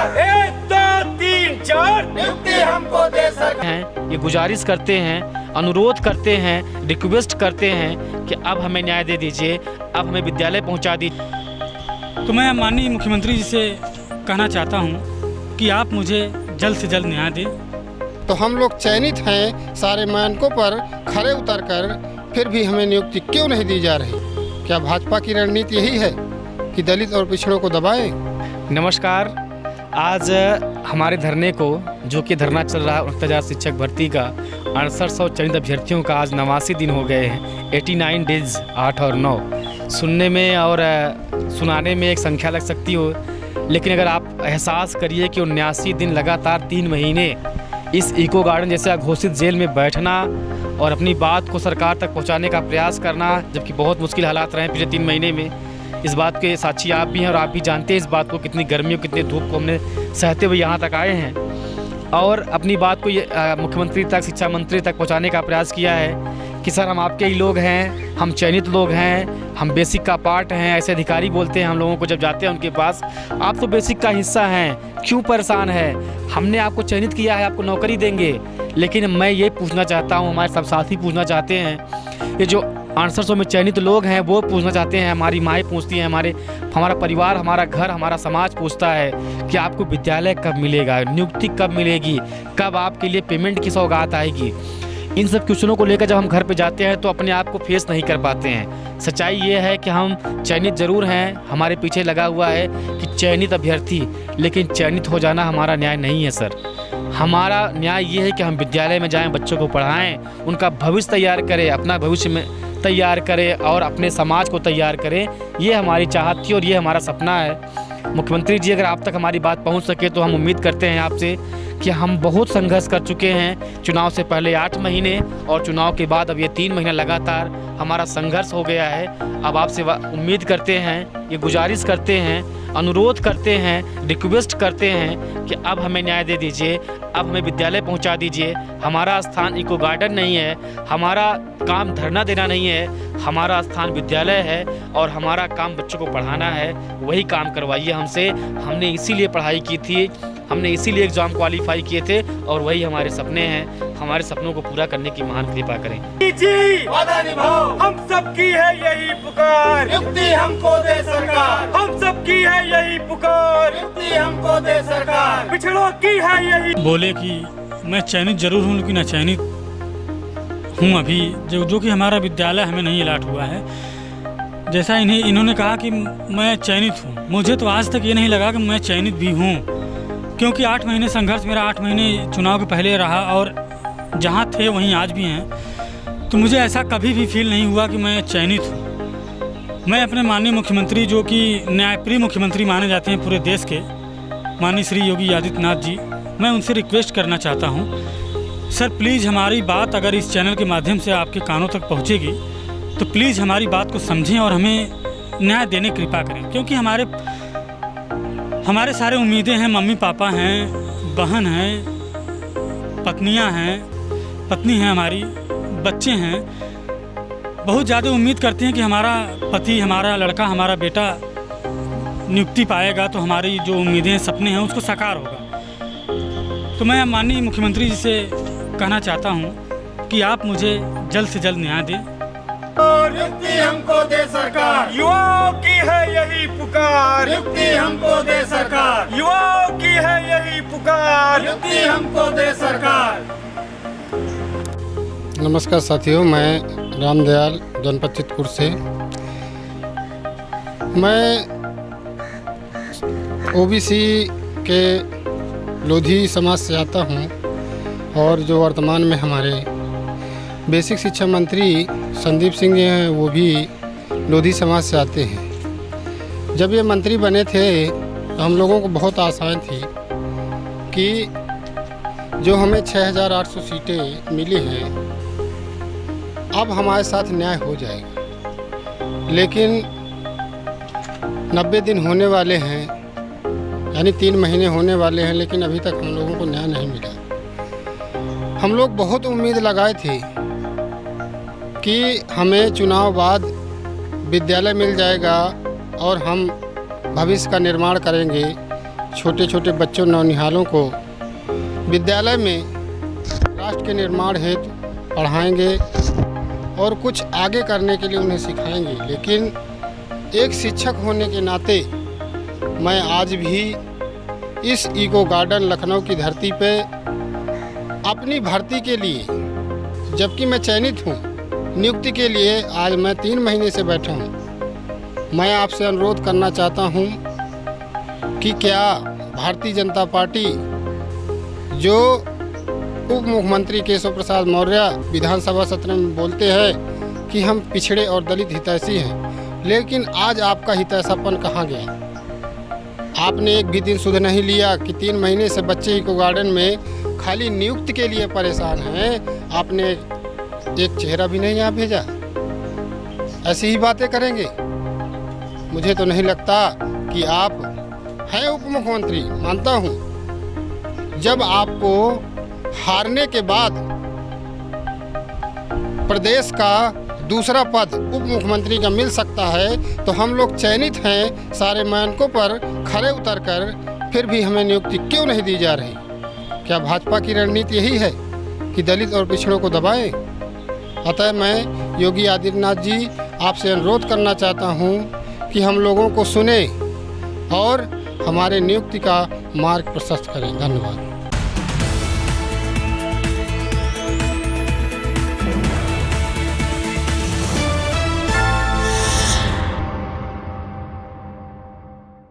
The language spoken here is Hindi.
सरकार। 1 2 3 4 नियुक्ति हमको दे सरकार। हैं, ये गुजारिश करते हैं, अनुरोध करते हैं, रिक्वेस्ट करते हैं कि अब हमें न्याय दे दीजिए, अब हमें विद्यालय पहुंचा दीजिए। तो मैं माननीय मुख्यमंत्री जी से कहना चाहता हूं कि आप मुझे जल्द से जल्द न्याय दें। तो हम लोग चयनित हैं सारे मानकों पर खरे उतरकर, फिर भी हमें नियुक्ति क्यों नहीं दी जा रही? क्या भाजपा की रणनीति यही है कि दलित और पिछड़ों को दबाएं? नमस्कार। आज हमारे धरने को, जो कि धरना चल रहा है 69,000 शिक्षक भर्ती का, 6800 चयनित अभ्यर्थियों का आज 89 दिन हो गए हैं। 89 डेज 8 और 9 सुनने में और सुनाने में एक संख्या लग सकती हो, लेकिन अगर आप एहसास करिए कि 79 दिन लगातार 3 महीने इस इको गार्डन जैसे घोषित जेल में बैठना और अपनी बात को सरकार तक पहुंचाने का प्रयास करना, जबकि बहुत मुश्किल हालात रहे पिछले 3 महीने में, इस बात के साक्षी आप भी हैं और आप भी जानते हैं इस बात को, कितनी गर्मी और कितनी धूप को हमने सहते हुए यहाँ तक आए हैं और अपनी बात को मुख्यमंत्री तक, शिक्षा मंत्री तक पहुँचाने का प्रयास किया है कि सर हम आपके ही लोग हैं, हम चयनित लोग हैं, हम बेसिक का पार्ट हैं। ऐसे अधिकारी बोलते हैं हम लोगों को जब जाते हैं उनके पास, आप तो बेसिक का हिस्सा हैं, क्यों परेशान है? हमने आपको चयनित किया है, आपको नौकरी देंगे। लेकिन मैं ये पूछना चाहता हूँ, हमारे सब साथी पूछना चाहते हैं, ये जो 6800 में चयनित लोग हैं वो पूछना चाहते हैं, हमारी माएँ पूछती हैं, हमारा परिवार, हमारा घर, हमारा समाज पूछता है कि आपको विद्यालय कब मिलेगा, नियुक्ति कब मिलेगी, कब आपके लिए पेमेंट की सौगात आएगी। इन सब क्वेश्चनों को लेकर जब हम घर पे जाते हैं तो अपने आप को फेस नहीं कर पाते हैं। सच्चाई ये है कि हम चयनित ज़रूर हैं, हमारे पीछे लगा हुआ है कि चयनित अभ्यर्थी, लेकिन चयनित हो जाना हमारा न्याय नहीं है सर। हमारा न्याय ये है कि हम विद्यालय में जाएं, बच्चों को पढ़ाएं, उनका भविष्य तैयार करें, अपना भविष्य में तैयार करें और अपने समाज को तैयार करें। ये हमारी चाहत थी और ये हमारा सपना है। मुख्यमंत्री जी, अगर आप तक हमारी बात पहुंच सके तो हम उम्मीद करते हैं आपसे कि हम बहुत संघर्ष कर चुके हैं। चुनाव से पहले 8 महीने और चुनाव के बाद अब ये 3 महीना लगातार हमारा संघर्ष हो गया है। अब आपसे उम्मीद करते हैं, ये गुजारिश करते हैं, अनुरोध करते हैं, रिक्वेस्ट करते हैं कि अब हमें न्याय दे दीजिए, अब हमें विद्यालय पहुंचा दीजिए। हमारा स्थान इको गार्डन नहीं है, हमारा काम धरना देना नहीं है, हमारा स्थान विद्यालय है और हमारा काम बच्चों को पढ़ाना है। वही काम करवाइए हमसे। हमने इसीलिए पढ़ाई की थी, हमने इसीलिए एग्जाम क्वालिफाई किए थे और वही हमारे सपने हैं। हमारे सपनों को पूरा करने की महान कृपा करें। जी वादा निभाओ, हम सबकी है यही पुकार, नियुक्ति हमको दे सरकार। हम सबकी है यही पुकार, नियुक्ति हमको दे सरकार। पिछड़ों की है यही। बोले कि मैं चयनित जरूर हूं लेकिन अचयनित हूं अभी, जो कि हमारा विद्यालय हमें नहीं अलाट हुआ है। जैसा इन्होंने कहा कि मैं चयनित हूं, मुझे तो आज तक ये नहीं लगा कि मैं चयनित भी हूं, क्योंकि 8 महीने संघर्ष मेरा 8 महीने चुनाव के पहले रहा और जहाँ थे वहीं आज भी हैं। तो मुझे ऐसा कभी भी फील नहीं हुआ कि मैं चयनित हूँ। मैं अपने माननीय मुख्यमंत्री, जो कि न्यायप्रिय मुख्यमंत्री माने जाते हैं पूरे देश के, माननीय श्री योगी आदित्यनाथ जी, मैं उनसे रिक्वेस्ट करना चाहता हूँ, सर प्लीज़ हमारी बात अगर इस चैनल के माध्यम से आपके कानों तक पहुँचेगी तो प्लीज़ हमारी बात को समझें और हमें न्याय देने की कृपा करें। क्योंकि हमारे सारे उम्मीदें हैं, मम्मी पापा हैं, बहन हैं, पत्नियां हैं, पत्नी हैं, हमारी बच्चे हैं, बहुत ज़्यादा उम्मीद करते हैं कि हमारा पति, हमारा लड़का, हमारा बेटा नियुक्ति पाएगा तो हमारी जो उम्मीदें, सपने हैं उसको साकार होगा। तो मैं माननीय मुख्यमंत्री जी से कहना चाहता हूं कि आप मुझे जल्द से जल्द न्याय दें। नियुक्ति हमको दे सरकार। युवाओं की है यही पुकार, नियुक्ति हमको दे सरकार। युवाओं की है यही पुकार, नियुक्ति हमको दे सरकार। नमस्कार साथियों, मैं रामदयाल, जनपद चितपुर से। मैं ओबीसी के लोधी समाज से आता हूं और जो वर्तमान में हमारे बेसिक शिक्षा मंत्री संदीप सिंह जी हैं वो भी लोधी समाज से आते हैं। जब ये मंत्री बने थे तो हम लोगों को बहुत आशाएं थी कि जो हमें 6800 सीटें मिली हैं अब हमारे साथ न्याय हो जाएगा। लेकिन 90 दिन होने वाले हैं, यानी 3 महीने होने वाले हैं, लेकिन अभी तक हम लोगों को न्याय नहीं मिला। हम लोग बहुत उम्मीद लगाए थे कि हमें चुनाव बाद विद्यालय मिल जाएगा और हम भविष्य का निर्माण करेंगे, छोटे छोटे बच्चों नौनिहालों को विद्यालय में राष्ट्र के निर्माण हेतु पढ़ाएंगे और कुछ आगे करने के लिए उन्हें सिखाएंगे। लेकिन एक शिक्षक होने के नाते मैं आज भी इस इको गार्डन लखनऊ की धरती पे अपनी भर्ती के लिए, जबकि मैं चयनित हूँ, नियुक्ति के लिए आज मैं 3 महीने से बैठा हूँ। मैं आपसे अनुरोध करना चाहता हूँ कि क्या भारतीय जनता पार्टी, जो उप मुख्यमंत्री केशव प्रसाद मौर्य विधानसभा सत्र में बोलते हैं कि हम पिछड़े और दलित हितैषी हैं, लेकिन आज आपका हितैषापन कहाँ गया? आपने एक भी दिन सुध नहीं लिया कि 3 महीने से बच्चे इको गार्डन में खाली नियुक्ति के लिए परेशान हैं। आपने एक चेहरा भी नहीं यहाँ भेजा। ऐसी ही बातें करेंगे? मुझे तो नहीं लगता कि आप हैं उप मुख्यमंत्री, मानता हूँ। जब आपको हारने के बाद प्रदेश का दूसरा पद उप मुख्यमंत्री का मिल सकता है, तो हम लोग चयनित हैं सारे मानकों पर खरे उतरकर, फिर भी हमें नियुक्ति क्यों नहीं दी जा रही? क्या भाजपा की रणनीति यही है कि दलित और पिछड़ों को दबाएं? अतः मैं योगी आदित्यनाथ जी आपसे अनुरोध करना चाहता हूं कि हम लोगों को सुने और हमारे नियुक्ति का मार्ग प्रशस्त करें। धन्यवाद।